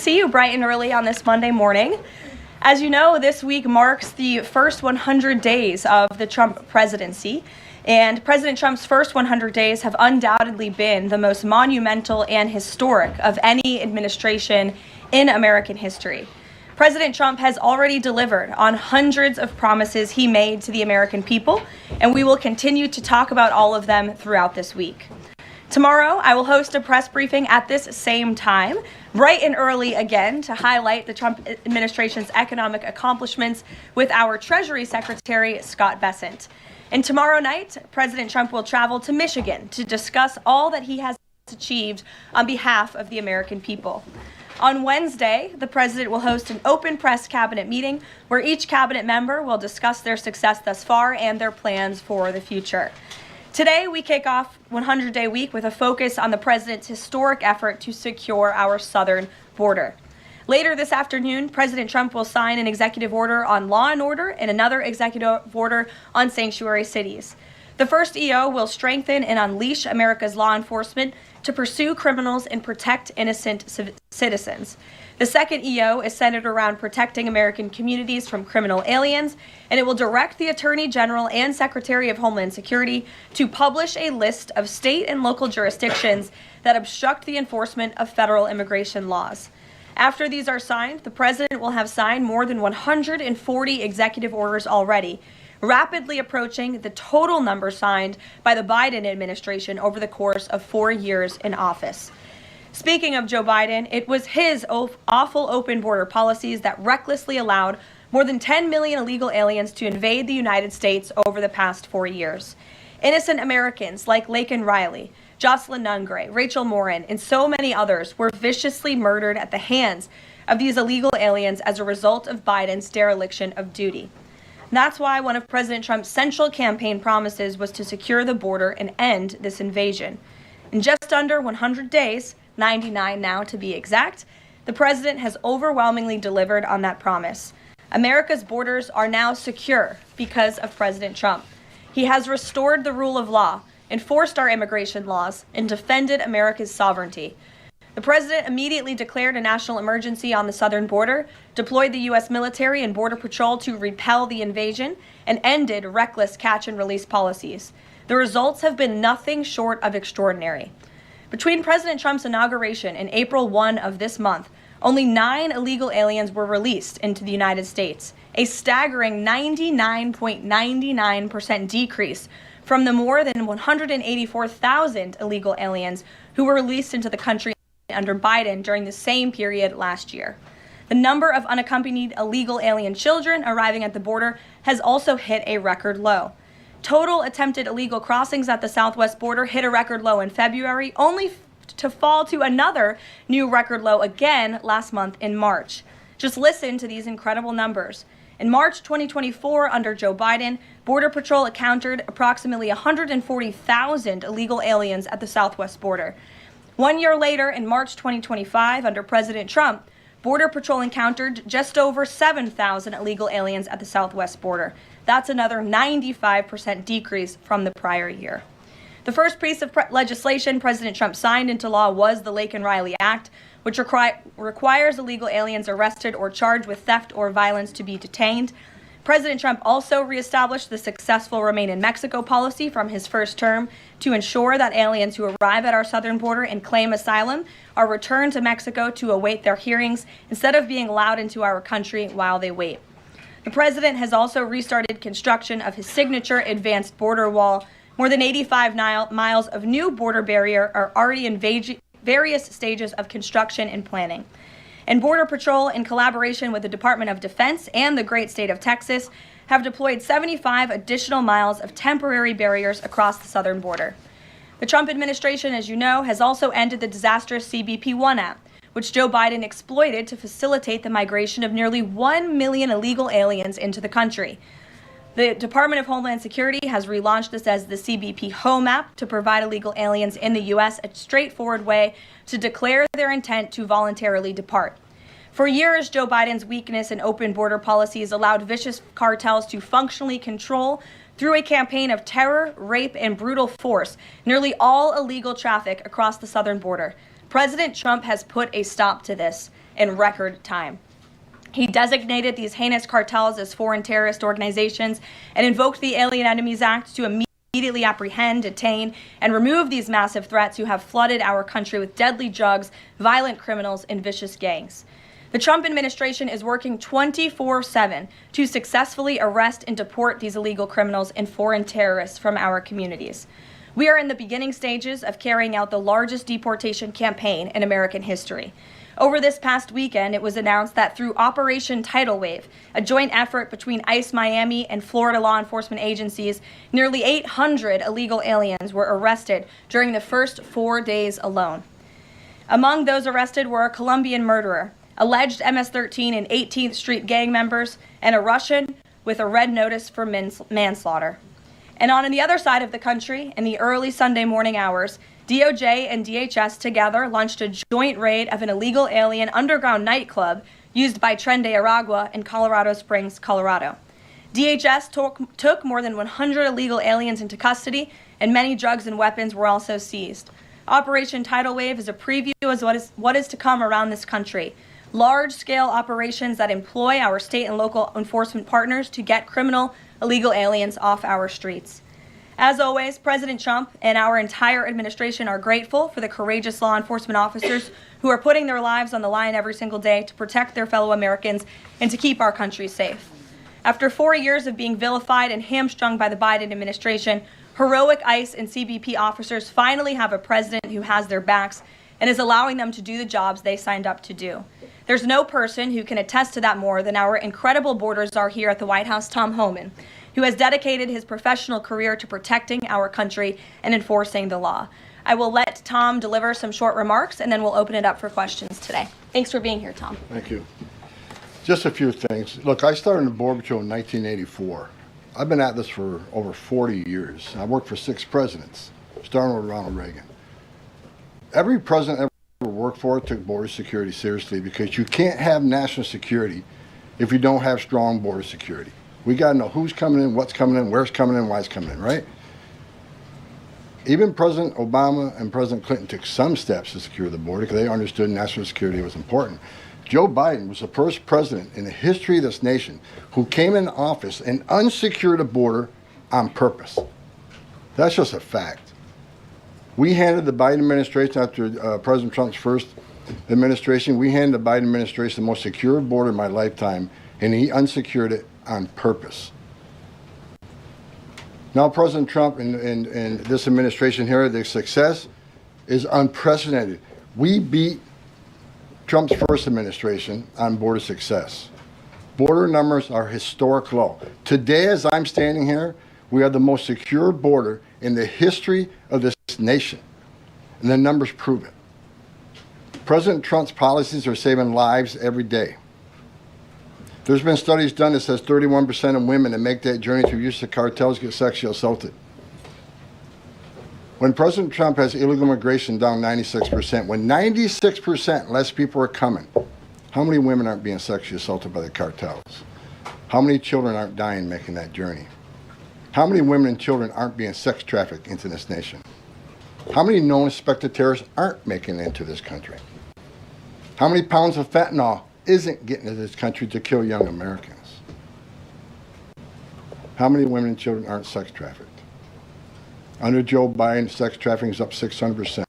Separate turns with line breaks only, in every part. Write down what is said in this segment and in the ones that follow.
see you bright and early on this Monday morning. As you know, this week marks the first 100 days of the Trump presidency, and President Trump's first 100 days have undoubtedly been the most monumental and historic of any administration in American history. President Trump has already delivered on hundreds of promises he made to the American people, and we will continue to talk about all of them throughout this week. Tomorrow, I will host a press briefing at this same time, bright and early again, to highlight the Trump administration's economic accomplishments with our Treasury Secretary, Scott Bessent. And tomorrow night, President Trump will travel to Michigan to discuss all that he has achieved on behalf of the American people. On Wednesday, the president will host an open press cabinet meeting where each cabinet member will discuss their success thus far and their plans for the future. Today, we kick off 100-day week with a focus on the president's historic effort to secure our southern border. Later this afternoon, President Trump will sign an executive order on law and order and another executive order on sanctuary cities. The first EO will strengthen and unleash America's law enforcement to pursue criminals and protect innocent citizens. The second EO is centered around protecting American communities from criminal aliens, and it will direct the Attorney General and Secretary of Homeland Security to publish a list of state and local jurisdictions that obstruct the enforcement of federal immigration laws. After these are signed, the president will have signed more than 140 executive orders already, rapidly approaching the total number signed by the Biden administration over the course of 4 years in office. Speaking of Joe Biden, it was his awful open border policies that recklessly allowed more than 10 million illegal aliens to invade the United States over the past 4 years. Innocent Americans like Laken Riley, Jocelyn Nungray, Rachel Morin, and so many others were viciously murdered at the hands of these illegal aliens as a result of Biden's dereliction of duty. That's why one of President Trump's central campaign promises was to secure the border and end this invasion. In just under 100 days, 99 now to be exact, the president has overwhelmingly delivered on that promise. America's borders are now secure because of President Trump. He has restored the rule of law, enforced our immigration laws, and defended America's sovereignty. The president immediately declared a national emergency on the southern border, deployed the U.S. military and Border Patrol to repel the invasion, and ended reckless catch-and-release policies. The results have been nothing short of extraordinary. Between President Trump's inauguration and April 1 of this month, only 9 illegal aliens were released into the United States, a staggering 99.99% decrease from the more than 184,000 illegal aliens who were released into the country under Biden during the same period last year. The number of unaccompanied illegal alien children arriving at the border has also hit a record low. Total attempted illegal crossings at the southwest border hit a record low in February, only to fall to another new record low again last month in March. Just listen to these incredible numbers. In March 2024, under Joe Biden, Border Patrol encountered approximately 140,000 illegal aliens at the southwest border. 1 year later, in March 2025, under President Trump, Border Patrol encountered just over 7,000 illegal aliens at the southwest border. That's another 95% decrease from the prior year. The first piece of legislation President Trump signed into law was the Laken Riley Act, which requires illegal aliens arrested or charged with theft or violence to be detained. President Trump also reestablished the successful Remain in Mexico policy from his first term to ensure that aliens who arrive at our southern border and claim asylum are returned to Mexico to await their hearings instead of being allowed into our country while they wait. The president has also restarted construction of his signature advanced border wall. More than 85 miles of new border barrier are already in various stages of construction and planning. And Border Patrol, in collaboration with the Department of Defense and the great state of Texas, have deployed 75 additional miles of temporary barriers across the southern border. The Trump administration, as you know, has also ended the disastrous CBP-1 app, which Joe Biden exploited to facilitate the migration of nearly 1 million illegal aliens into the country. The Department of Homeland Security has relaunched this as the CBP Home app to provide illegal aliens in the U.S. a straightforward way to declare their intent to voluntarily depart. For years, Joe Biden's weakness in open border policies allowed vicious cartels to functionally control, through a campaign of terror, rape, and brutal force, nearly all illegal traffic across the southern border. President Trump has put a stop to this, in record time. He designated these heinous cartels as foreign terrorist organizations and invoked the Alien Enemies Act to immediately apprehend, detain, and remove these massive threats who have flooded our country with deadly drugs, violent criminals, and vicious gangs. The Trump administration is working 24/7 to successfully arrest and deport these illegal criminals and foreign terrorists from our communities. We are in the beginning stages of carrying out the largest deportation campaign in American history. Over this past weekend, it was announced that through Operation Tidal Wave, a joint effort between ICE Miami and Florida law enforcement agencies, nearly 800 illegal aliens were arrested during the first 4 days alone. Among those arrested were a Colombian murderer, alleged MS-13 and 18th Street gang members, and a Russian with a red notice for manslaughter. And on the other side of the country, in the early Sunday morning hours, DOJ and DHS together launched a joint raid of an illegal alien underground nightclub used by Tren de Aragua in Colorado Springs, Colorado. DHS took more than 100 illegal aliens into custody, and many drugs and weapons were also seized. Operation Tidal Wave is a preview of what is to come around this country. Large-scale operations that employ our state and local enforcement partners to get criminal illegal aliens off our streets. As always, President Trump and our entire administration are grateful for the courageous law enforcement officers who are putting their lives on the line every single day to protect their fellow Americans and to keep our country safe. After 4 years of being vilified and hamstrung by the Biden administration, heroic ICE and CBP officers finally have a president who has their backs and is allowing them to do the jobs they signed up to do. There's no person who can attest to that more than our incredible border czar here at the White House, Tom Homan, who has dedicated his professional career to protecting our country and enforcing the law. I will let Tom deliver some short remarks, and then we'll open it up for questions today. Thanks for being here, Tom.
Thank you. Just a few things. Look, I started in the Border Patrol in 1984. I've been at this for over 40 years. I worked for 6 presidents, starting with Ronald Reagan. Every president ever worked for took border security seriously, because you can't have national security if you don't have strong border security. We got to know who's coming in, what's coming in, where's coming in, why it's coming in, right? Even President Obama and President Clinton took some steps to secure the border because they understood national security was important. Joe Biden was the first president in the history of this nation who came in office and unsecured the border on purpose. That's just a fact. We handed the Biden administration, after President Trump's first administration, we handed the Biden administration the most secure border in my lifetime, and he unsecured it on purpose. Now President Trump and this administration here, the success is unprecedented. We beat Trump's first administration on border success. Border numbers are historic low. Today, as I'm standing here, we have the most secure border in the history of this nation, and the numbers prove it. President Trump's policies are saving lives every day. There's been studies done that says 31% of women that make that journey through use of cartels get sexually assaulted. When President Trump has illegal immigration down 96%, when 96% less people are coming, how many women aren't being sexually assaulted by the cartels? How many children aren't dying making that journey? How many women and children aren't being sex trafficked into this nation? How many known suspected terrorists aren't making it into this country? How many pounds of fentanyl isn't getting into this country to kill young Americans? How many women and children aren't sex trafficked? Under Joe Biden, sex trafficking is up 600%.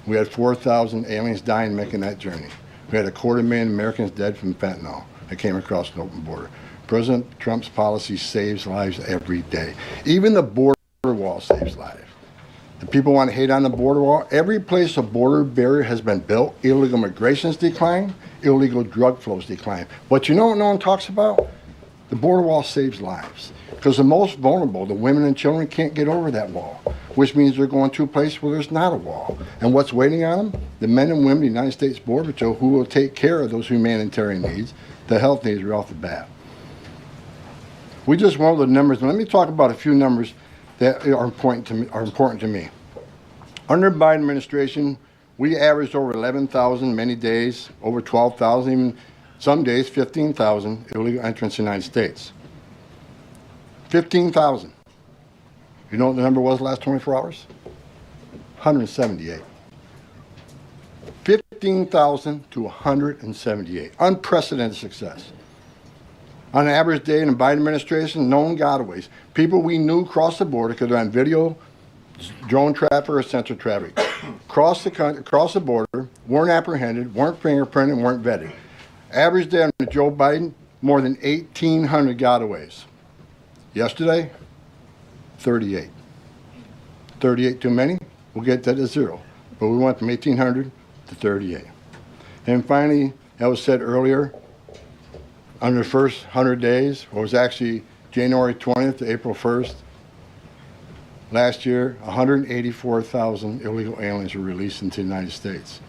We had 4,000 aliens dying making that journey. We had 250,000 Americans dead from fentanyl that came across an open border. President Trump's policy saves lives every day. Even the border wall saves lives. The people want to hate on the border wall. Every place a border barrier has been built, illegal migration's declined, illegal drug flows decline. But you know what no one talks about? The border wall saves lives. Because the most vulnerable, the women and children, can't get over that wall, which means they're going to a place where there's not a wall. And what's waiting on them? The men and women of the United States Border Patrol who will take care of those humanitarian needs, the health needs right off the bat. We just went over the numbers. Now let me talk about a few numbers that are important to me. Under the Biden administration, we averaged over 11,000 many days, over 12,000, even some days 15,000 illegal entrants in the United States. 15,000. You know what the number was the last 24 hours? 178. 15,000 to 178. Unprecedented success. On an average day in the Biden administration, known gotaways. People we knew crossed the border because they're on video, drone traffic, or sensor traffic. Crossed the border, weren't apprehended, weren't fingerprinted, weren't vetted. Average day under Joe Biden, more than 1,800 gotaways. Yesterday, 38. 38 too many? We'll get that to 0. But we went from 1,800 to 38. And finally, that was said earlier, under the first 100 days, or it was actually January 20th to April 1st, last year, 184,000 illegal aliens were released into the United States.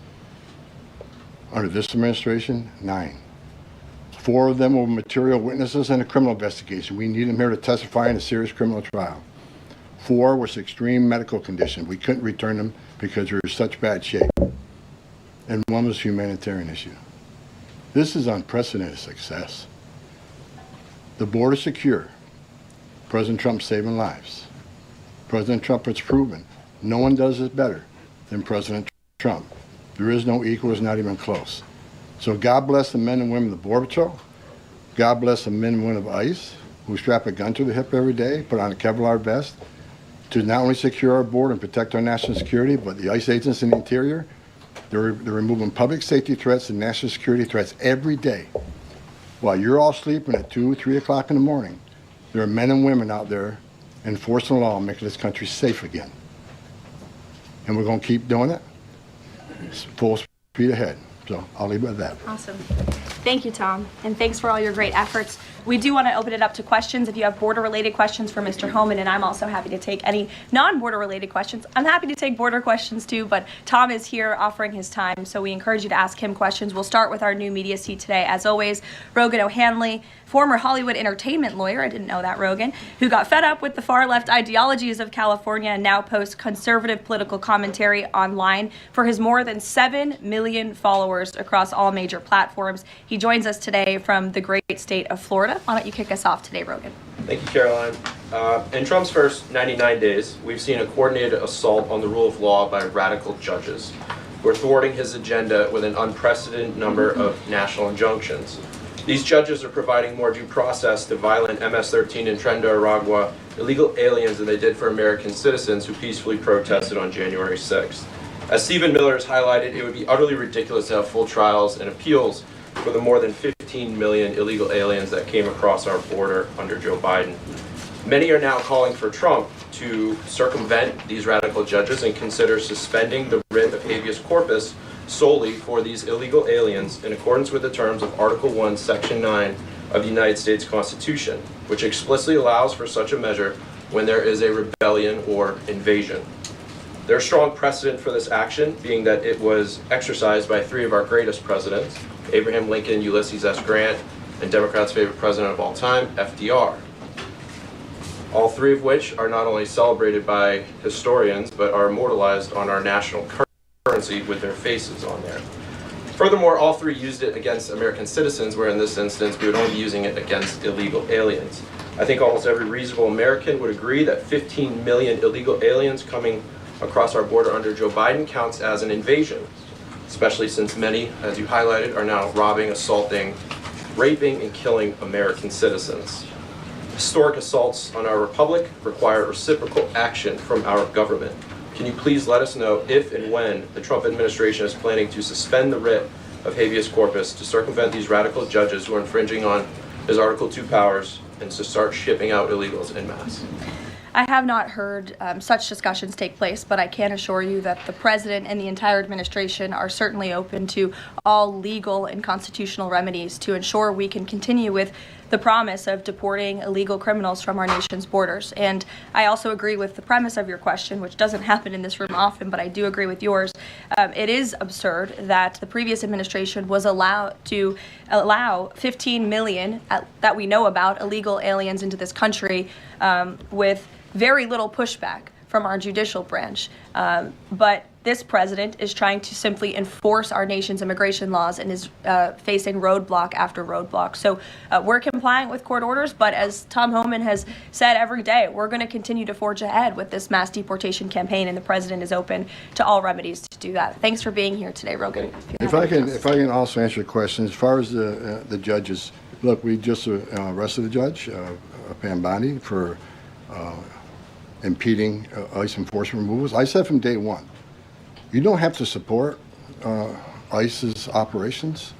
Under this administration, 9. 4 of them were material witnesses in a criminal investigation. We need them here to testify in a serious criminal trial. 4 was extreme medical condition. We couldn't return them because they were in such bad shape. And 1 was a humanitarian issue. This is unprecedented success. The border secure. President Trump saving lives. President Trump has proven no one does this better than President Trump. There is no equal, it's not even close. So God bless the men and women of the Border Patrol. God bless the men and women of ICE who strap a gun to their hip every day, put on a Kevlar vest to not only secure our border and protect our national security, but the ICE agents in the interior, they're removing public safety threats and national security threats every day. While you're all sleeping at 2, 3 o'clock in the morning, there are men and women out there enforcing the law and making this country safe again. And we're going to keep doing it. It's full speed ahead. So I'll leave it at that.
Awesome. Thank you, Tom, and thanks for all your great efforts. We do want to open it up to questions. If you have border-related questions for Mr. Homan, and I'm also happy to take any non-border-related questions. I'm happy to take border questions too, but Tom is here offering his time, so we encourage you to ask him questions. We'll start with our new media seat today. As always, Rogan O'Hanley, former Hollywood entertainment lawyer, I didn't know that, Rogan, who got fed up with the far-left ideologies of California and now posts conservative political commentary online for his more than 7 million followers across all major platforms. He joins us today from the great state of Florida. Why don't you kick us off today, Rogan?
Thank you, Caroline. In Trump's first 99 days, we've seen a coordinated assault on the rule of law by radical judges who are thwarting his agenda with an unprecedented number of national injunctions. These judges are providing more due process to violent MS-13 and Tren de Aragua illegal aliens than they did for American citizens who peacefully protested on January 6th. As Stephen Miller has highlighted, it would be utterly ridiculous to have full trials and appeals for the more than 15 million illegal aliens that came across our border under Joe Biden. Many are now calling for Trump to circumvent these radical judges and consider suspending the writ of habeas corpus solely for these illegal aliens in accordance with the terms of Article 1, Section 9 of the United States Constitution, which explicitly allows for such a measure when there is a rebellion or invasion. There's strong precedent for this action, being that it was exercised by 3 of our greatest presidents, Abraham Lincoln, Ulysses S. Grant, and Democrats' favorite president of all time, FDR. All 3 of which are not only celebrated by historians, but are immortalized on our national currency with their faces on there. Furthermore, all 3 used it against American citizens, where in this instance we would only be using it against illegal aliens. I think almost every reasonable American would agree that 15 million illegal aliens coming across our border under Joe Biden counts as an invasion, especially since many, as you highlighted, are now robbing, assaulting, raping, and killing American citizens. Historic assaults on our republic require reciprocal action from our government. Can you please let us know if and when the Trump administration is planning to suspend the writ of habeas corpus to circumvent these radical judges who are infringing on his Article 2 powers and to start shipping out illegals en masse?
I have not heard such discussions take place, but I can assure you that the president and the entire administration are certainly open to all legal and constitutional remedies to ensure we can continue with the promise of deporting illegal criminals from our nation's borders. And I also agree with the premise of your question, which doesn't happen in this room often, but I do agree with yours. It is absurd that the previous administration was allowed to allow 15 million that we know about illegal aliens into this country with very little pushback from our judicial branch. But this president is trying to simply enforce our nation's immigration laws and is facing roadblock after roadblock. So we're compliant with court orders, but as Tom Homan has said every day, we're going to continue to forge ahead with this mass deportation campaign, and the president is open to all remedies to do that. Thanks for being here today, Rogan.
If I can also answer your question, as far as the judges, look, we just arrested a judge, Pam Bondi, for impeding ICE enforcement removals. I said from day one, you don't have to support ICE's operations.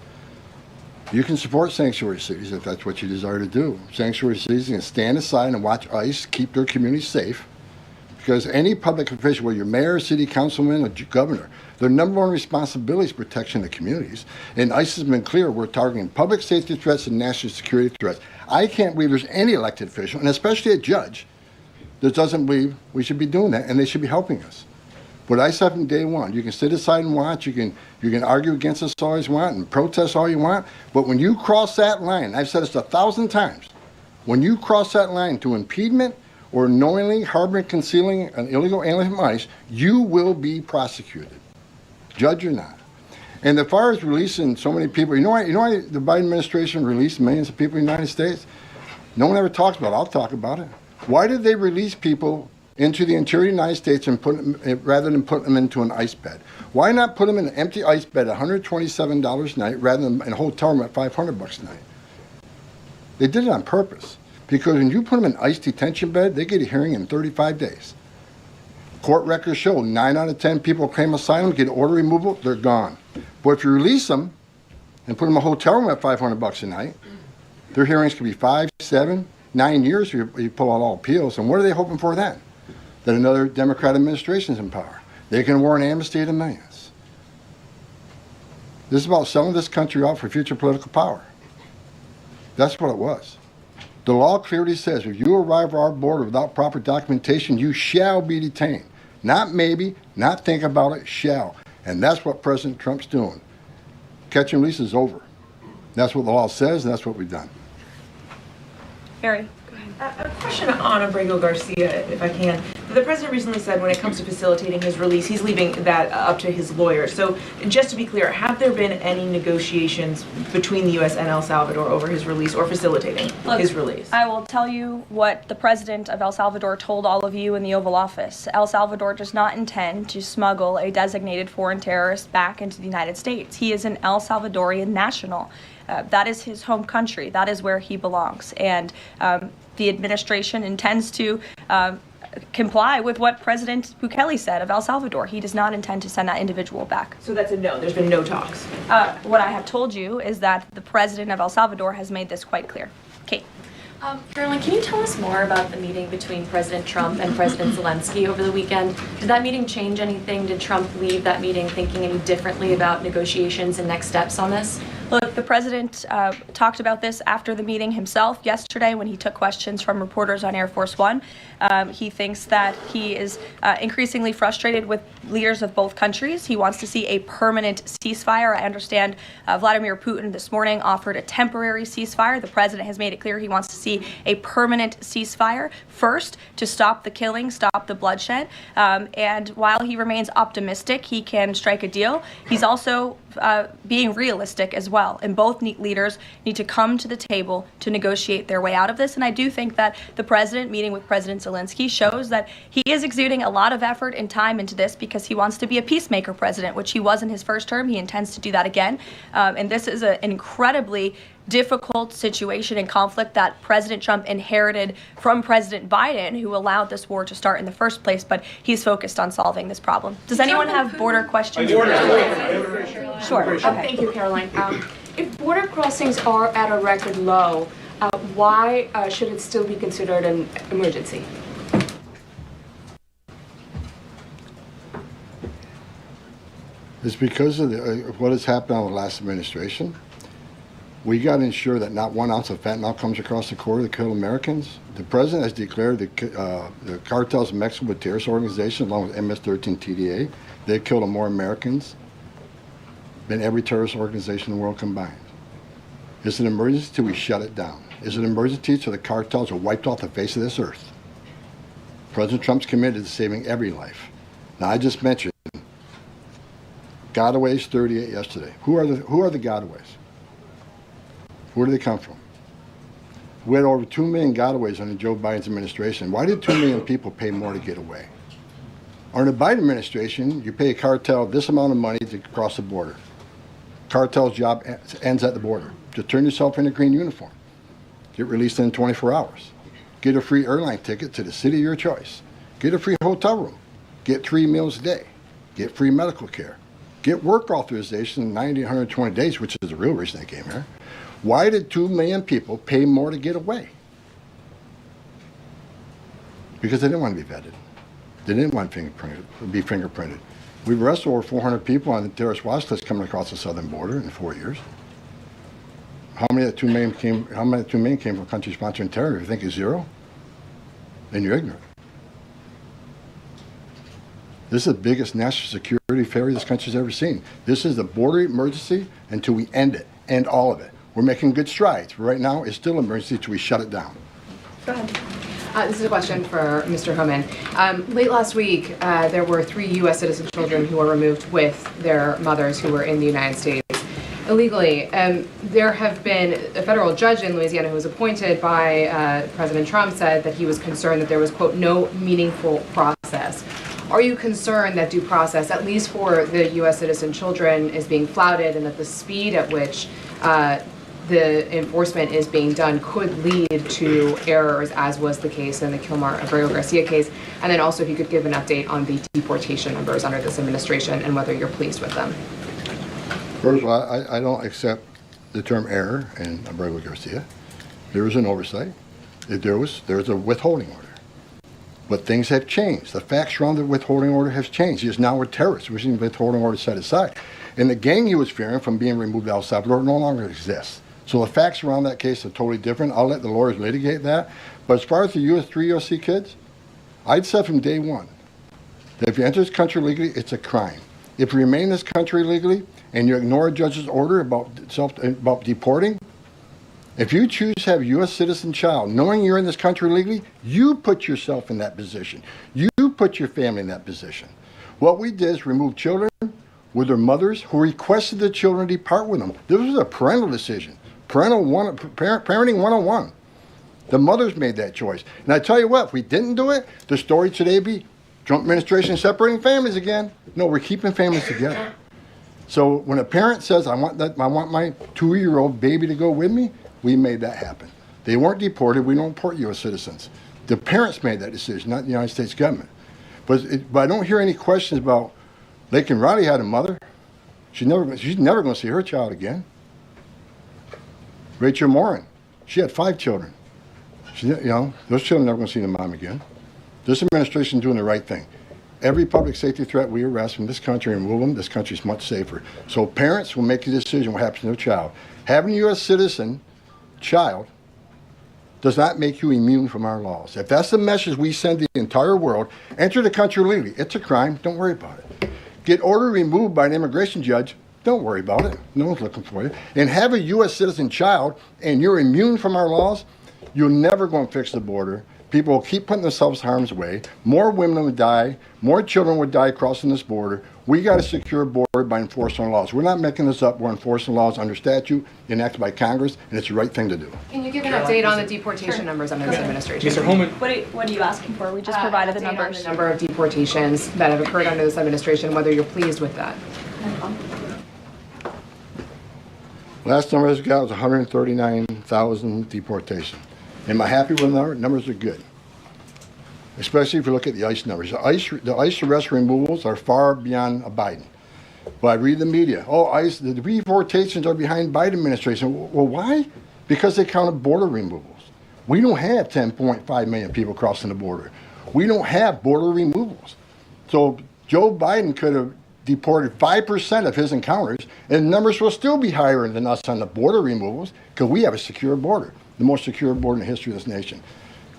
You can support sanctuary cities if that's what you desire to do. Sanctuary cities can stand aside and watch ICE keep their communities safe, because any public official, whether you're mayor, city councilman, or governor, their number one responsibility is protection of the communities. And ICE has been clear, we're targeting public safety threats and national security threats. I can't believe there's any elected official, and especially a judge, that doesn't believe we should be doing that, and they should be helping us. But I said from day one, you can sit aside and watch, you can argue against us all you want and protest all you want, but when you cross that line, I've said this 1,000 times, when you cross that line to impediment or knowingly harboring, concealing an illegal alien from ICE, you will be prosecuted, judge or not. And as far as releasing so many people, you know why the Biden administration released millions of people in the United States? No one ever talks about it. I'll talk about it. Why did they release people into the interior United States and put them, rather than put them into an ICE bed? Why not put them in an empty ICE bed at $127 a night rather than in a hotel room at $500 a night? They did it on purpose, because when you put them in an ICE detention bed, they get a hearing in 35 days. Court records show 9 out of 10 people claim asylum, get order removal, they're gone. But if you release them and put them in a hotel room at $500 a night, their hearings could be 5, 7, 9 years if you pull out all appeals. And what are they hoping for then? That another Democrat administration is in power. They can award an amnesty to millions. This is about selling this country out for future political power. That's what it was. The law clearly says if you arrive at our border without proper documentation, you shall be detained. Not maybe, not think about it, shall. And that's what President Trump's doing. Catch and release is over. That's what the law says, and that's what we've done.
Barry.
A question on Abrego Garcia, if I can. The president recently said when it comes to facilitating his release, he's leaving that up to his lawyer. So just to be clear, have there been any negotiations between the U.S. and El Salvador over his release or facilitating his release?
I will tell you what the president of El Salvador told all of you in the Oval Office. El Salvador does not intend to smuggle a designated foreign terrorist back into the United States. He is an El Salvadorian national. That is his home country. That is where he belongs. And the administration intends to comply with what President Bukele said of El Salvador. He does not intend to send that individual back.
So that's a no. There's been no talks.
What I have told you is that the president of El Salvador has made this quite clear. Kate.
Carolyn, can you tell us more about the meeting between President Trump and President Zelensky over the weekend? Did that meeting change anything? Did Trump leave that meeting thinking any differently about negotiations and next steps on this?
Look, the president talked about this after the meeting himself yesterday when he took questions from reporters on Air Force One. He thinks that he is increasingly frustrated with leaders of both countries. He wants to see a permanent ceasefire. I understand Vladimir Putin this morning offered a temporary ceasefire. The president has made it clear he wants to see a permanent ceasefire first to stop the killing, stop the bloodshed. And while he remains optimistic he can strike a deal, he's also being realistic as well. And both leaders need to come to the table to negotiate their way out of this. And I do think that the president meeting with President Zelensky shows that he is exuding a lot of effort and time into this because he wants to be a peacemaker president, which he was in his first term. He intends to do that again. And this is an incredibly difficult situation and conflict that President Trump inherited from President Biden, who allowed this war to start in the first place, but he's focused on solving this problem. Does anyone have border questions? Sure. Okay.
Thank you, Caroline. If border crossings are at a record low, why should it still be considered an emergency?
It's because of what has happened on the last administration. We got to ensure that not 1 ounce of fentanyl comes across the border to kill Americans. The president has declared the cartels in Mexico a terrorist organization along with MS-13 TDA. They've killed more Americans than every terrorist organization in the world combined. It's an emergency till we shut it down. It's an emergency till the cartels are wiped off the face of this earth. President Trump's committed to saving every life. Now, I just mentioned gotaways, 38 yesterday. Who are the gotaways? Where do they come from? We had over 2 million gotaways under Joe Biden's administration. Why did 2 million people pay more to get away? Under the Biden administration, you pay a cartel this amount of money to cross the border. Cartel's job ends at the border. Just turn yourself in a green uniform. Get released in 24 hours. Get a free airline ticket to the city of your choice. Get a free hotel room. Get 3 meals a day. Get free medical care. Get work authorization in 90, 120 days, which is the real reason they came here. Why did 2 million people pay more to get away? Because they didn't want to be vetted. They didn't want to be fingerprinted. We've arrested over 400 people on the terrorist watch list coming across the southern border in 4 years. How many of the 2 million came? How many of the 2 million came from countries sponsoring terror? If you think it's zero, then you're ignorant. This is the biggest national security failure this country's ever seen. This is the border emergency until we end it, end all of it. We're making good strides. But right now, it's still an emergency until we shut it down.
Go ahead. This is a question for Mr. Homan. Late last week, there were 3 U.S. citizen children who were removed with their mothers who were in the United States illegally. There have been a federal judge in Louisiana who was appointed by President Trump said that he was concerned that there was, quote, no meaningful process. Are you concerned that due process, at least for the U.S. citizen children, is being flouted and that the speed at which the enforcement is being done could lead to errors, as was the case in the Kilmar-Abreu-Garcia case? And then also if you could give an update on the deportation numbers under this administration and whether you're pleased with them.
First of all, I don't accept the term error in Abreu-Garcia. There was an oversight. There was a withholding order. But things have changed. The facts around the withholding order has changed. He is now a terrorist, which is the withholding order set aside. And the gang he was fearing from being removed to El Salvador no longer exists. So the facts around that case are totally different. I'll let the lawyers litigate that. But as far as the 3 USC kids, I'd said from day one that if you enter this country legally, it's a crime. If you remain in this country legally and you ignore a judge's order about deporting, if you choose to have a U.S. citizen child, knowing you're in this country legally, you put yourself in that position. You put your family in that position. What we did is remove children with their mothers who requested the children depart with them. This was a parental decision. Parenting 101. The mothers made that choice. And I tell you what, if we didn't do it, the story today would be Trump administration separating families again. No, we're keeping families together. So when a parent says, I want my 2-year-old baby to go with me, we made that happen. They weren't deported. We don't deport U.S. citizens. The parents made that decision, not the United States government. But I don't hear any questions about Laken Riley had a mother. She's never going to see her child again. Rachel Morin, she had 5 children. Those children are never going to see their mom again. This administration is doing the right thing. Every public safety threat we arrest from this country and remove them, this country is much safer. So parents will make a decision what happens to their child. Having a U.S. citizen child does not make you immune from our laws. If that's the message we send the entire world, enter the country legally. It's a crime. Don't worry about it. Get order removed by an immigration judge. Don't worry about it. No one's looking for you. And have a U.S. citizen child and you're immune from our laws, you're never going to fix the border. People will keep putting themselves in harm's way. More women would die. More children would die crossing this border. We got to secure a border by enforcing our laws. We're not making this up. We're enforcing laws under statute enacted by Congress, and it's the right thing to do.
Can you give an update on the deportation numbers under this administration?
Mr. Homan.
What are you asking for? We just provided the numbers.
On the number of deportations that have occurred under this administration, whether you're pleased with that.
Last number I got was 139,000 deportations. Am I happy with the numbers? Are good. Especially if you look at the ICE numbers. The ICE arrest removals are far beyond Biden. But I read the media. Oh, ICE, the deportations are behind Biden administration. Well, why? Because they counted border removals. We don't have 10.5 million people crossing the border. We don't have border removals. So Joe Biden could have deported 5% of his encounters, and the numbers will still be higher than us on the border removals because we have a secure border, the most secure border in the history of this nation.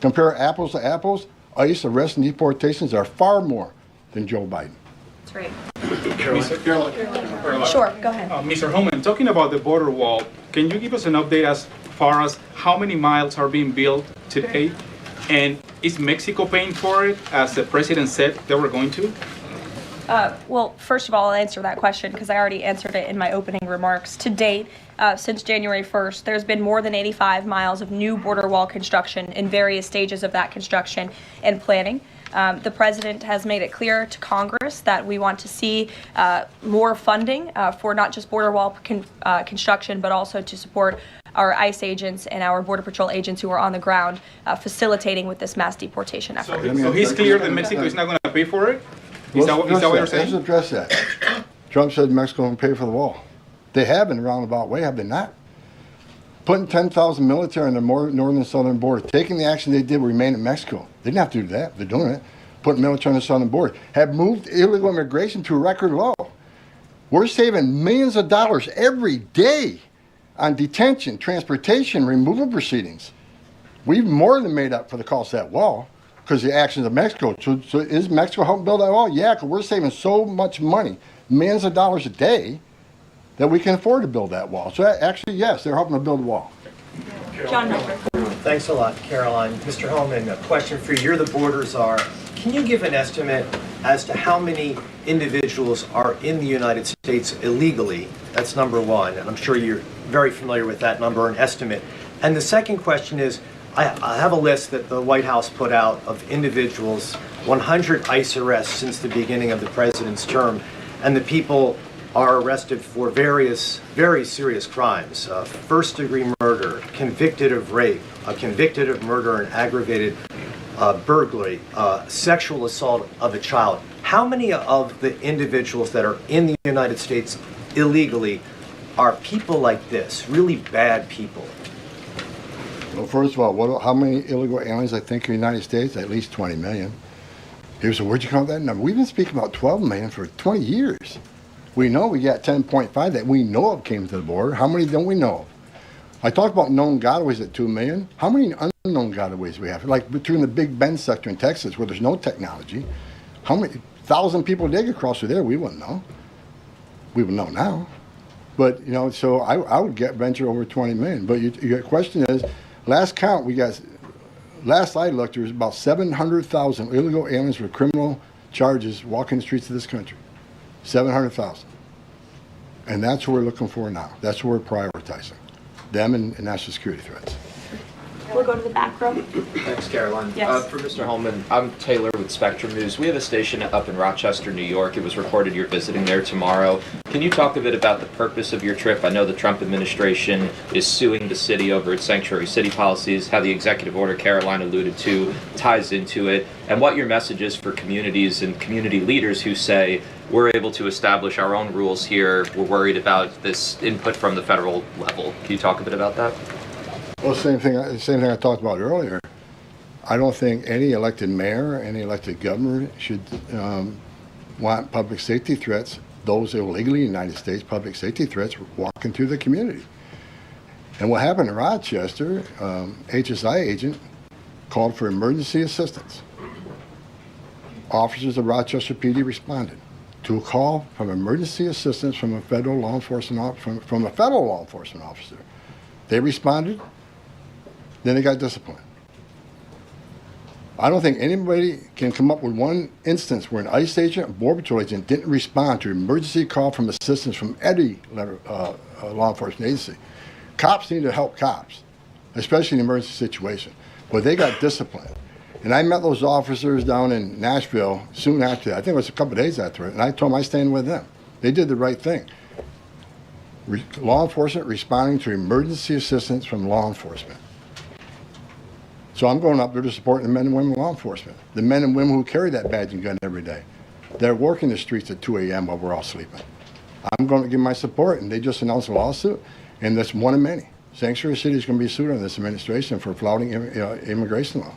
Compare apples to apples, ICE arrests and deportations are far more than Joe Biden.
That's right.
Caroline.
Sure, go ahead.
Mr. Homan, talking about the border wall, can you give us an update as far as how many miles are being built today? And Is Mexico paying for it, as the president said they were going to?
Well, first of all, I'll answer that question because I already answered it in my opening remarks. To date, since January 1st, there's been more than 85 miles of new border wall construction in various stages of that construction and planning. The president has made it clear to Congress that we want to see more funding for not just border wall construction, but also to support our ICE agents and our Border Patrol agents who are on the ground facilitating with this mass deportation effort.
So he's clear that Mexico is not going to pay for it? Is that what you're saying?
Let's address that. Trump said Mexico will pay for the wall. They have in a roundabout way, have they not? Putting 10,000 military on the northern and southern border, taking the action they did remain in Mexico. They didn't have to do that. They're doing it. Putting military on the southern border. Have moved illegal immigration to a record low. We're saving millions of dollars every day on detention, transportation, removal proceedings. We've more than made up for the cost of that wall because of the actions of Mexico. So is Mexico helping build that wall? Yeah, because we're saving so much money, millions of dollars a day, that we can afford to build that wall. So actually, yes, they're helping to build the wall.
John Miller.
Thanks a lot, Caroline. Mr. Homan, a question for you. You're the border czar. Can you give an estimate as to how many individuals are in the United States illegally? That's number one, and I'm sure you're very familiar with that number, an estimate. And the second question is, I have a list that the White House put out of individuals, 100 ICE arrests since the beginning of the president's term, and the people are arrested for various very serious crimes. First-degree murder, convicted of rape, convicted of murder and aggravated burglary, sexual assault of a child. How many of the individuals that are in the United States illegally are people like this, really bad people?
Well, first of all, how many illegal aliens I think in the United States? At least 20 million. So where'd you come up with that number? We've been speaking about 12 million for 20 years. We know we got 10.5 that we know of came to the border. How many don't we know of? I talked about known gotaways at 2 million. How many unknown gotaways we have? Like between the Big Bend sector in Texas where there's no technology, how many 1,000 people did get across through there? We wouldn't know. We would know now. But, you know, so I would venture over 20 million. But your question is, last count, last I looked, there was about 700,000 illegal aliens with criminal charges walking the streets of this country. 700,000. And that's what we're looking for now. That's what we're prioritizing. Them and national security threats.
We'll go to the back row.
Thanks, Caroline.
Yes.
For Mr. Homan, I'm Taylor with Spectrum News. We have a station up in Rochester, New York. It was reported you're visiting there tomorrow. Can you talk a bit about the purpose of your trip? I know the Trump administration is suing the city over its sanctuary city policies, how the executive order Caroline alluded to ties into it, and what your message is for communities and community leaders who say, we're able to establish our own rules here. We're worried about this input from the federal level. Can you talk a bit about that?
Well, same thing I talked about earlier. I don't think any elected mayor, any elected governor should want public safety threats, those illegally in the United States, public safety threats walking through the community. And what happened in Rochester, HSI agent called for emergency assistance. Officers of Rochester PD responded to a call from emergency assistance from a federal law enforcement officer. They responded. Then they got disciplined. I don't think anybody can come up with one instance where an ICE agent, a Border Patrol agent, didn't respond to an emergency call from assistance from any law enforcement agency. Cops need to help cops, especially in an emergency situation. But they got disciplined. And I met those officers down in Nashville soon after that. I think it was a couple of days after it. And I told them I stand with them. They did the right thing. Law enforcement responding to emergency assistance from law enforcement. So I'm going up there to support the men and women of law enforcement, the men and women who carry that badge and gun every day. They're working the streets at 2 a.m. while we're all sleeping. I'm going to give my support, and they just announced a lawsuit, and that's one of many. Sanctuary City is going to be sued on this administration for flouting immigration law.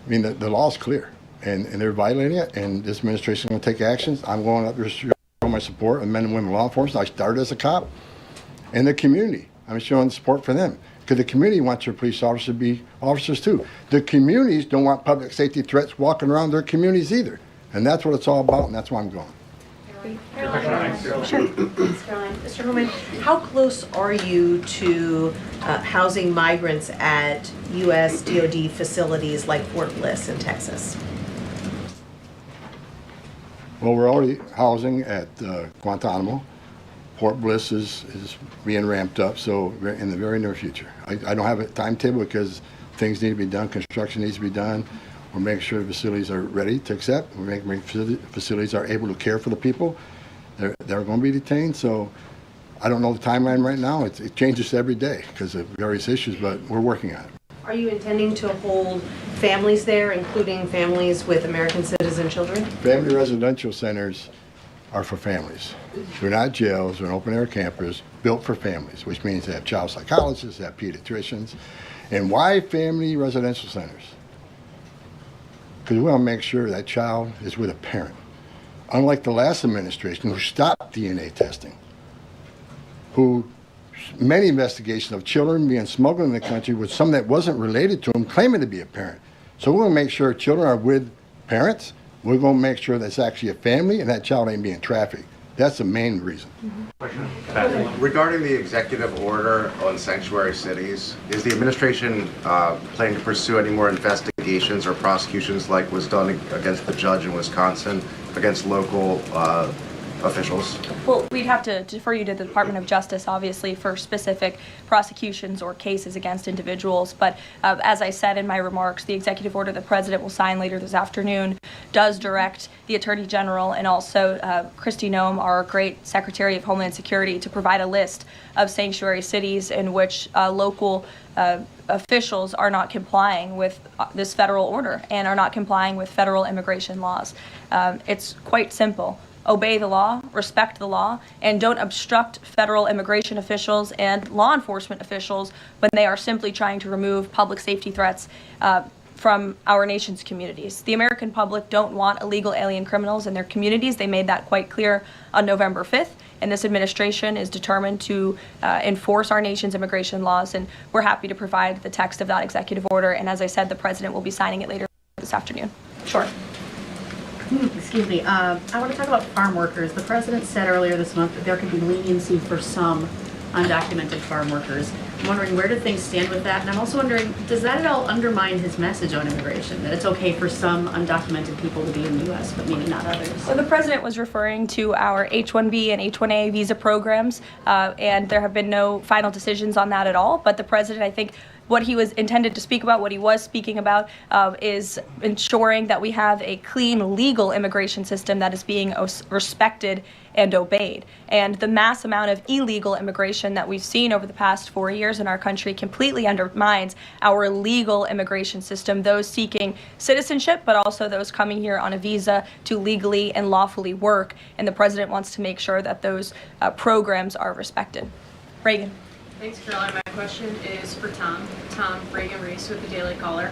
I mean, the law is clear, and they're violating it, and this administration is going to take actions. I'm going up there to show my support of men and women of law enforcement. I started as a cop, and the community. I'm showing support for them. Because the community wants their police officers to be officers too. The communities don't want public safety threats walking around their communities either. And that's what it's all about, and that's why I'm going.
Caroline.
Sure.
Thanks, Caroline.
Mr. Homan, how close are you to housing migrants at U.S. DoD facilities like Fort Bliss in Texas?
Well, we're already housing at Guantanamo. Fort Bliss is being ramped up, so in the very near future. I don't have a timetable because things need to be done, construction needs to be done. We're making sure the facilities are ready to accept. We're making facilities are able to care for the people. They're going to be detained, so I don't know the timeline right now. It changes every day because of various issues, but we're working on it.
Are you intending to hold families there, including families with American citizen children?
Family residential centers are for families. They're not jails, they're open-air campers built for families, which means they have child psychologists, they have pediatricians. And why family residential centers? Because we want to make sure that child is with a parent. Unlike the last administration who stopped DNA testing, many investigations of children being smuggled in the country with some that wasn't related to them claiming to be a parent. So we're going to make sure children are with parents. We're going to make sure that's actually a family and that child ain't being trafficked. That's the main reason.
Regarding the executive order on sanctuary cities, is the administration planning to pursue any more investigations or prosecutions like was done against the judge in Wisconsin against local officials?
Well, we'd have to defer you to the Department of Justice, obviously, for specific prosecutions or cases against individuals. But as I said in my remarks, the executive order the President will sign later this afternoon does direct the Attorney General and also Kristi Noem, our great Secretary of Homeland Security, to provide a list of sanctuary cities in which local officials are not complying with this federal order and are not complying with federal immigration laws. It's quite simple. Obey the law, respect the law, and don't obstruct federal immigration officials and law enforcement officials when they are simply trying to remove public safety threats from our nation's communities. The American public don't want illegal alien criminals in their communities. They made that quite clear on November 5th, and this administration is determined to enforce our nation's immigration laws, and we're happy to provide the text of that executive order, and as I said, the President will be signing it later this afternoon. Sure.
Excuse me. I want to talk about farm workers. The President said earlier this month that there could be leniency for some undocumented farm workers. I'm wondering, where do things stand with that? And I'm also wondering, does that at all undermine his message on immigration, that it's okay for some undocumented people to be in the U.S., but maybe not others?
So the President was referring to our H-1B and H-1A visa programs, and there have been no final decisions on that at all. But the President, I think, what he was intended to speak about, what he was speaking about, is ensuring that we have a clean, legal immigration system that is being respected and obeyed. And the mass amount of illegal immigration that we've seen over the past 4 years in our country completely undermines our legal immigration system, those seeking citizenship, but also those coming here on a visa to legally and lawfully work. And the President wants to make sure that those programs are respected. Reagan.
Thanks, Caroline. My question is for Tom. Tom Reagan-Reese with the Daily Caller.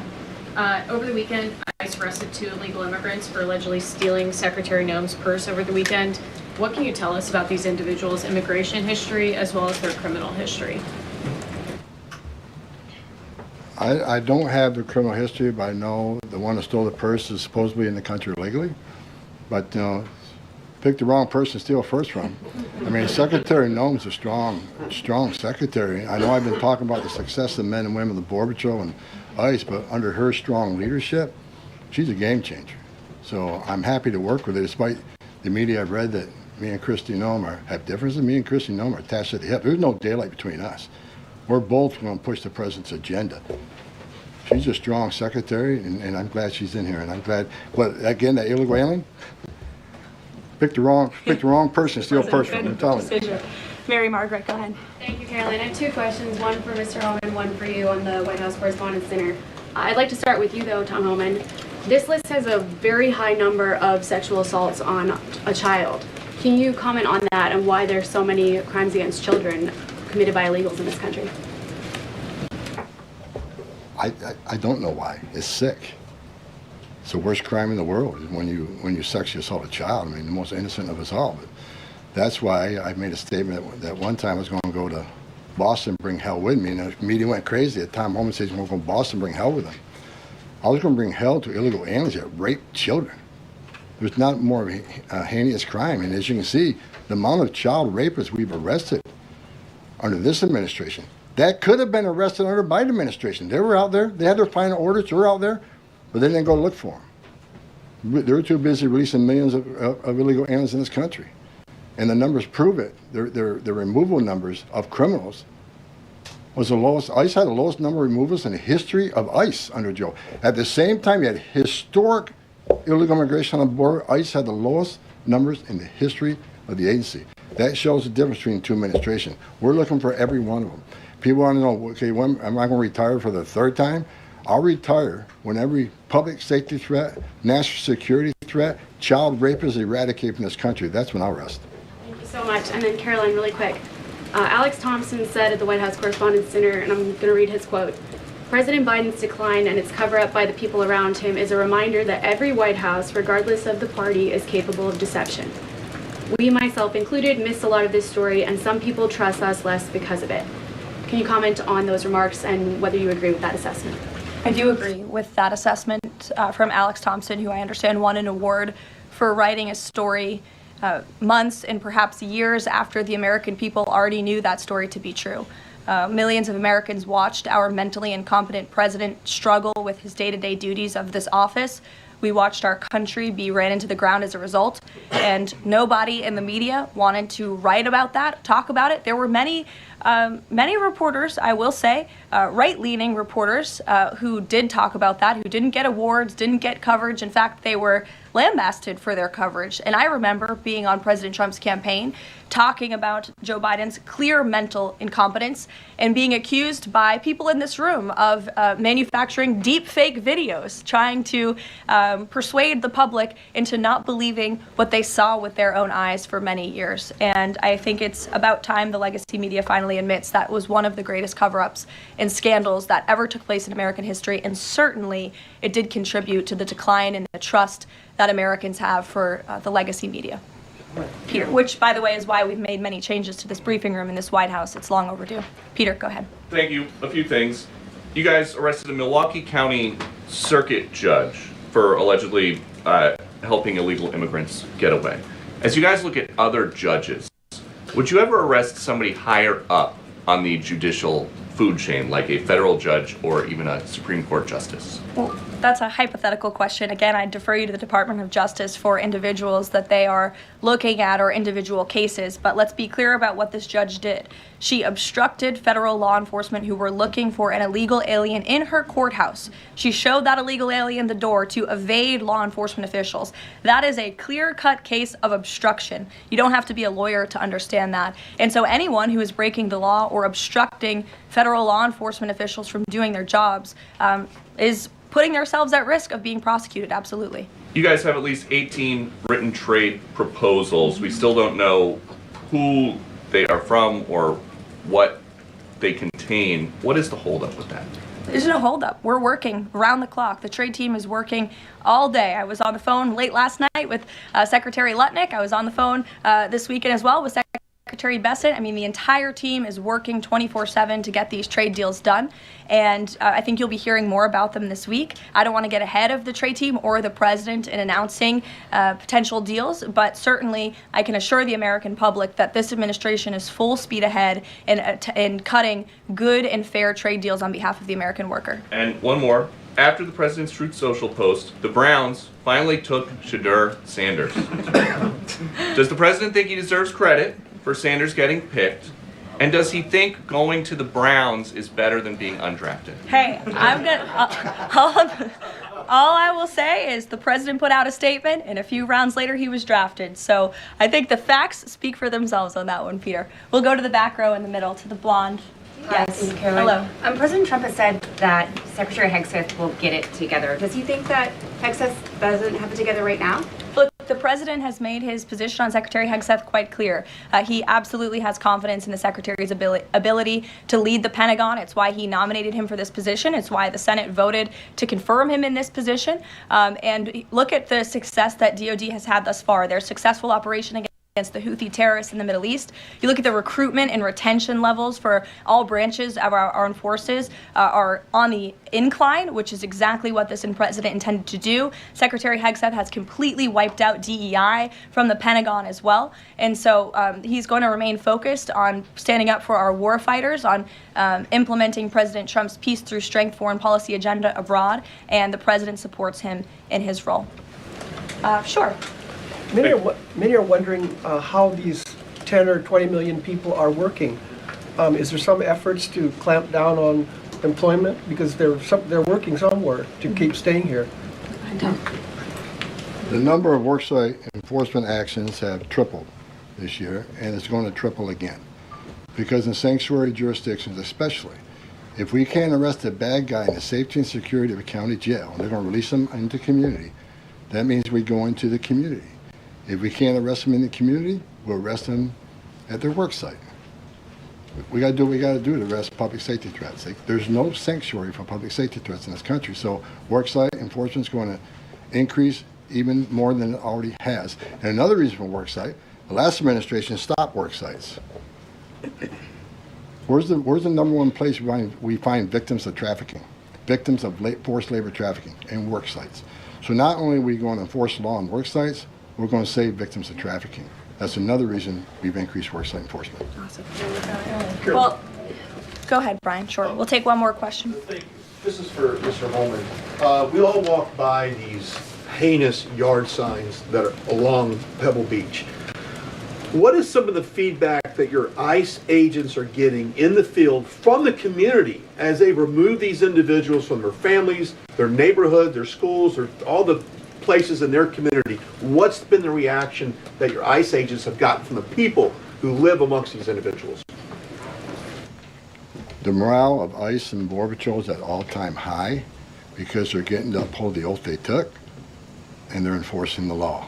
Over the weekend, ICE arrested 2 illegal immigrants for allegedly stealing Secretary Noem's purse over the weekend. What can you tell us about these individuals' immigration history as well as their criminal history?
I don't have the criminal history, but I know the one that stole the purse is supposedly in the country illegally. But, pick the wrong person to steal first from. I mean, Secretary Noem's a strong secretary. I know I've been talking about the success of men and women of the Border Patrol and ICE, but under her strong leadership, she's a game changer. So I'm happy to work with her, despite the media I've read that me and Kristi Noem have differences. Me and Kristi Noem are attached at the hip. There's no daylight between us. We're both going to push the President's agenda. She's a strong secretary, and I'm glad she's in here. And I'm glad, but again, that illegal alien, pick the wrong person, steal first from. I'm telling you.
Mary Margaret, go ahead.
Thank you, Caroline. I have 2 questions, one for Mr. Homan, one for you on the White House Correspondents' Dinner. I'd like to start with you, though, Tom Homan. This list has a very high number of sexual assaults on a child. Can you comment on that and why there's so many crimes against children committed by illegals in this country?
I don't know why. It's sick. It's the worst crime in the world is when you sexually assault a child. I mean, the most innocent of us all. But that's why I made a statement that one time I was going to go to Boston, bring hell with me, and the media went crazy. Tom Homan says, we're going to Boston, bring hell with them. I was going to bring hell to illegal aliens that rape children. There's not more heinous crime. And as you can see, the amount of child rapists we've arrested under this administration, that could have been arrested under the Biden administration. They were out there. They had their final orders. They were out there, but they didn't go look for them. They were too busy releasing millions of illegal aliens in this country. And the numbers prove it. The removal numbers of criminals was the lowest. ICE had the lowest number of removals in the history of ICE under Joe. At the same time, you had historic illegal immigration on the border. ICE had the lowest numbers in the history of the agency. That shows the difference between two administrations. We're looking for every one of them. People want to know, okay, when am I going to retire for the third time? I'll retire when every public safety threat, national security threat, child rape is eradicated from this country. That's when I'll rest.
Thank you so much. And then Caroline, really quick. Alex Thompson said at the White House Correspondents' Dinner, and I'm going to read his quote, "President Biden's decline and its cover-up by the people around him is a reminder that every White House, regardless of the party, is capable of deception. We, myself included, missed a lot of this story, and some people trust us less because of it." Can you comment on those remarks and whether you agree with that assessment?
I do agree with that assessment from Alex Thompson, who I understand won an award for writing a story months and perhaps years after the American people already knew that story to be true. Millions of Americans watched our mentally incompetent president struggle with his day-to-day duties of this office. We watched our country be ran into the ground as a result, and nobody in the media wanted to write about that, talk about it. There were many reporters, I will say, right-leaning reporters who did talk about that, who didn't get awards, didn't get coverage. In fact, they were lambasted for their coverage. And I remember being on President Trump's campaign, talking about Joe Biden's clear mental incompetence and being accused by people in this room of manufacturing deep fake videos, trying to persuade the public into not believing what they saw with their own eyes for many years. And I think it's about time the legacy media finally admits that was one of the greatest cover-ups and scandals that ever took place in American history, and certainly it did contribute to the decline in the trust that Americans have for the legacy media. Peter, which, by the way, is why we've made many changes to this briefing room in this White House. It's long overdue. Peter, go ahead.
Thank you. A few things. You guys arrested a Milwaukee County circuit judge for allegedly helping illegal immigrants get away. As you guys look at other judges, would you ever arrest somebody higher up on the judicial food chain, like a federal judge or even a Supreme Court justice?
Well, that's a hypothetical question. Again, I defer you to the Department of Justice for individuals that they are looking at or individual cases. But let's be clear about what this judge did. She obstructed federal law enforcement who were looking for an illegal alien in her courthouse. She showed that illegal alien the door to evade law enforcement officials. That is a clear-cut case of obstruction. You don't have to be a lawyer to understand that. And so anyone who is breaking the law or obstructing federal law enforcement officials from doing their jobs is putting themselves at risk of being prosecuted, absolutely.
You guys have at least 18 written trade proposals. We still don't know who they are from or what they contain. What is the holdup with that?
There's no holdup. We're working around the clock. The trade team is working all day. I was on the phone late last night with Secretary Lutnick. I was on the phone this weekend as well with Secretary Bessent. I mean, the entire team is working 24/7 to get these trade deals done, and I think you'll be hearing more about them this week. I don't want to get ahead of the trade team or the president in announcing potential deals, but certainly I can assure the American public that this administration is full speed ahead in cutting good and fair trade deals on behalf of the American worker.
And one more. After the president's Truth Social post, the Browns finally took Shadur Sanders. Does the president think he deserves credit for Sanders getting picked? And does he think going to the Browns is better than being undrafted?
Hey, I'm gonna. All I will say is the president put out a statement, and a few rounds later he was drafted. So I think the facts speak for themselves on that one, Peter. We'll go to the back row in the middle, to the blonde.
Yes.
Hello.
President Trump has said that Secretary Hegseth will get it together. Does he think that Hegseth doesn't have it together right now?
Look, the president has made his position on Secretary Hegseth quite clear. He absolutely has confidence in the secretary's ability to lead the Pentagon. It's why he nominated him for this position. It's why the Senate voted to confirm him in this position. And look at the success that DOD has had thus far. Their successful operation against against the Houthi terrorists in the Middle East. You look at the recruitment and retention levels for all branches of our armed forces are on the incline, which is exactly what this president intended to do. Secretary Hegseth has completely wiped out DEI from the Pentagon as well. And so he's going to remain focused on standing up for our war fighters, on implementing President Trump's peace through strength foreign policy agenda abroad, and the president supports him in his role. Sure.
Many are wondering how these 10 or 20 million people are working. Is there some efforts to clamp down on employment because they're working somewhere to keep staying here?
The number of worksite enforcement actions have tripled this year, and it's going to triple again. Because in sanctuary jurisdictions especially, if we can't arrest a bad guy in the safety and security of a county jail, and they're going to release them into community, that means we go into the community. If we can't arrest them in the community, we'll arrest them at their work site. We got to do what we got to do to arrest public safety threats. There's no sanctuary for public safety threats in this country, so worksite enforcement is going to increase even more than it already has. And another reason for worksite, the last administration stopped worksites. Where's the number one place we find victims of trafficking, victims of forced labor trafficking, and work sites? So not only are we going to enforce the law on work sites, we're going to save victims of trafficking. That's another reason we've increased worksite enforcement.
Awesome. Well, go ahead, Brian. Sure. We'll take one more question.
This is for Mr. Homan. We all walk by these heinous yard signs that are along Pebble Beach. What is some of the feedback that your ICE agents are getting in the field from the community as they remove these individuals from their families, their neighborhood, their schools, or all the places in their community? What's been the reaction that your ICE agents have gotten from the people who live amongst these individuals?
The morale of ICE and Border Patrol is at all-time high because they're getting to uphold the oath they took, and they're enforcing the law.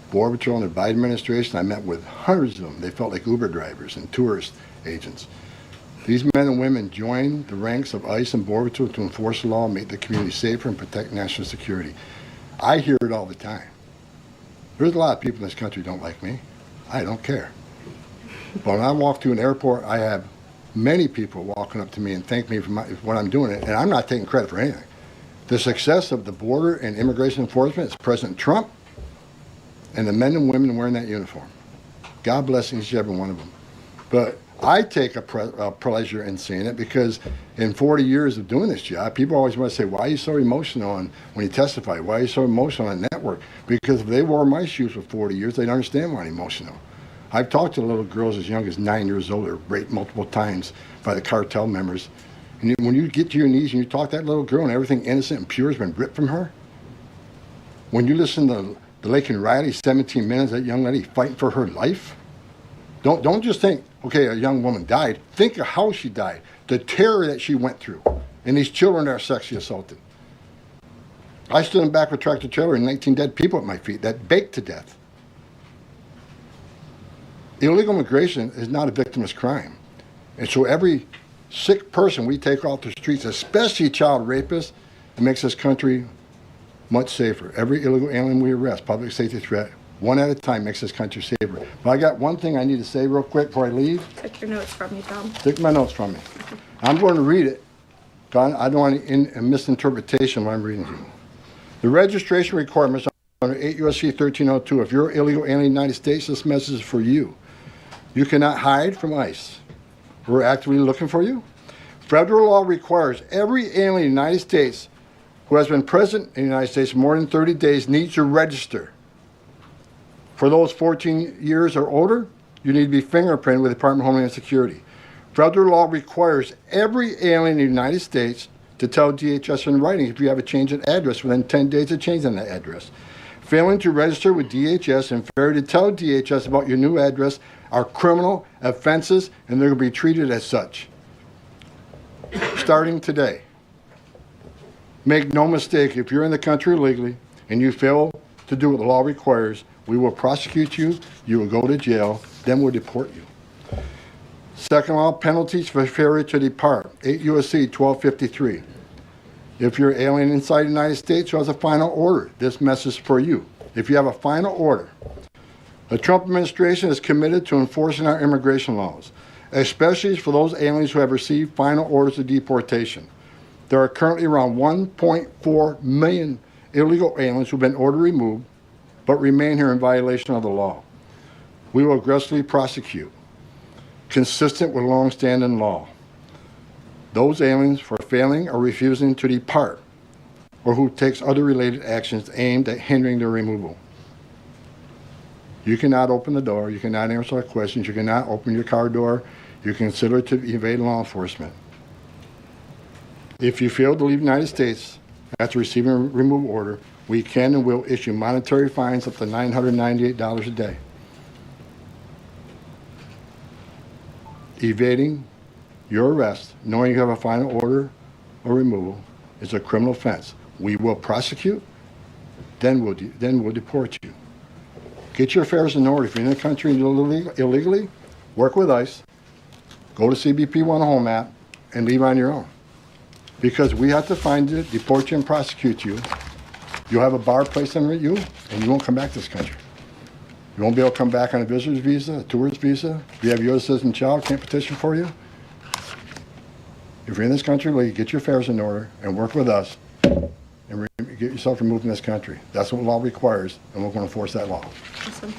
Border Patrol and the Biden administration, I met with hundreds of them. They felt like Uber drivers and tourist agents. These men and women joined the ranks of ICE and Border Patrol to enforce the law, make the community safer, and protect national security. I hear it all the time. There's a lot of people in this country who don't like me. I don't care. But when I walk through an airport, I have many people walking up to me and thank me for what I'm doing, and I'm not taking credit for anything. The success of the border and immigration enforcement is President Trump and the men and women wearing that uniform. God bless each and every one of them. But I take a pleasure in seeing it because in 40 years of doing this job, people always want to say, why are you so emotional when you testify? Why are you so emotional on network? Because if they wore my shoes for 40 years, they'd understand why I'm emotional. I've talked to little girls as young as 9 years old that were raped multiple times by the cartel members. And when you get to your knees and you talk to that little girl and everything innocent and pure has been ripped from her, when you listen to the Laken Riley, 17 minutes, that young lady fighting for her life, don't just think, okay, a young woman died. Think of how she died, the terror that she went through, and these children that are sexually assaulted. I stood in back of a tractor trailer and 19 dead people at my feet that baked to death. Illegal immigration is not a victimless crime. And so every sick person we take off the streets, especially child rapists, it makes this country much safer. Every illegal alien we arrest, public safety threat, one at a time, makes this country safer. But I got one thing I need to say real quick before I leave.
Take your notes from me, Tom.
Take my notes from me. I'm going to read it. I don't want any misinterpretation when I'm reading to you. The registration requirements under 8 U.S.C. 1302. If you're an illegal alien in the United States, this message is for you. You cannot hide from ICE. We're actively looking for you. Federal law requires every alien in the United States who has been present in the United States more than 30 days needs to register. For those 14 years or older, you need to be fingerprinted with the Department of Homeland Security. Federal law requires every alien in the United States to tell DHS in writing if you have a change of address within 10 days of changing that address. Failing to register with DHS and failure to tell DHS about your new address are criminal offenses, and they're going to be treated as such. Starting today. Make no mistake, if you're in the country illegally and you fail to do what the law requires, we will prosecute you, you will go to jail, then we'll deport you. Second law, penalties for failure to depart, 8 U.S.C. 1253. If you're an alien inside the United States who has a final order, this message is for you. If you have a final order, The Trump administration is committed to enforcing our immigration laws, especially for those aliens who have received final orders of deportation. There are currently around 1.4 million illegal aliens who have been ordered removed but remain here in violation of the law. We will aggressively prosecute, consistent with long-standing law, those aliens for failing or refusing to depart or who takes other related actions aimed at hindering their removal. You cannot open the door, you cannot answer our questions, you cannot open your car door, you consider it to evade law enforcement. If you fail to leave the United States after receiving a removal order, we can and will issue monetary fines up to $998 a day. Evading your arrest, knowing you have a final order or removal, is a criminal offense. We will prosecute, then we'll deport you. Get your affairs in order. If you're in the country illegally, work with ICE, go to CBP 1 home app, and leave on your own. Because we have to find you, deport you, and prosecute you. You'll have a bar placed on you, and you won't come back to this country. You won't be able to come back on a visitor's visa, a tourist visa. If you have a U.S. citizen child, can't petition for you. If you're in this country, get your affairs in order and work with us and get yourself removed from this country. That's what the law requires, and we're going to enforce that law.
Awesome.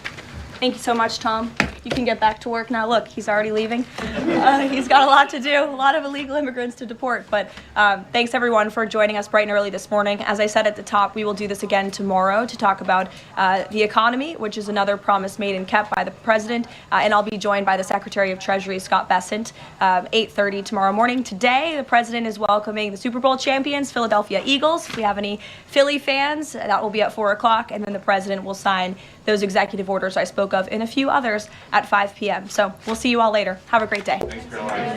Thank you so much, Tom. You can get back to work now. Look, he's already leaving. He's got a lot to do, a lot of illegal immigrants to deport. But thanks, everyone, for joining us bright and early this morning. As I said at the top, we will do this again tomorrow to talk about the economy, which is another promise made and kept by the president. And I'll be joined by the Secretary of Treasury, Scott Bessent, 8:30 tomorrow morning. Today, the president is welcoming the Super Bowl champions, Philadelphia Eagles. If we have any Philly fans, that will be at 4 o'clock. And then the president will sign those executive orders I spoke of and a few others at 5 p.m. So we'll see you all later. Have a great day.
Thanks, Caroline.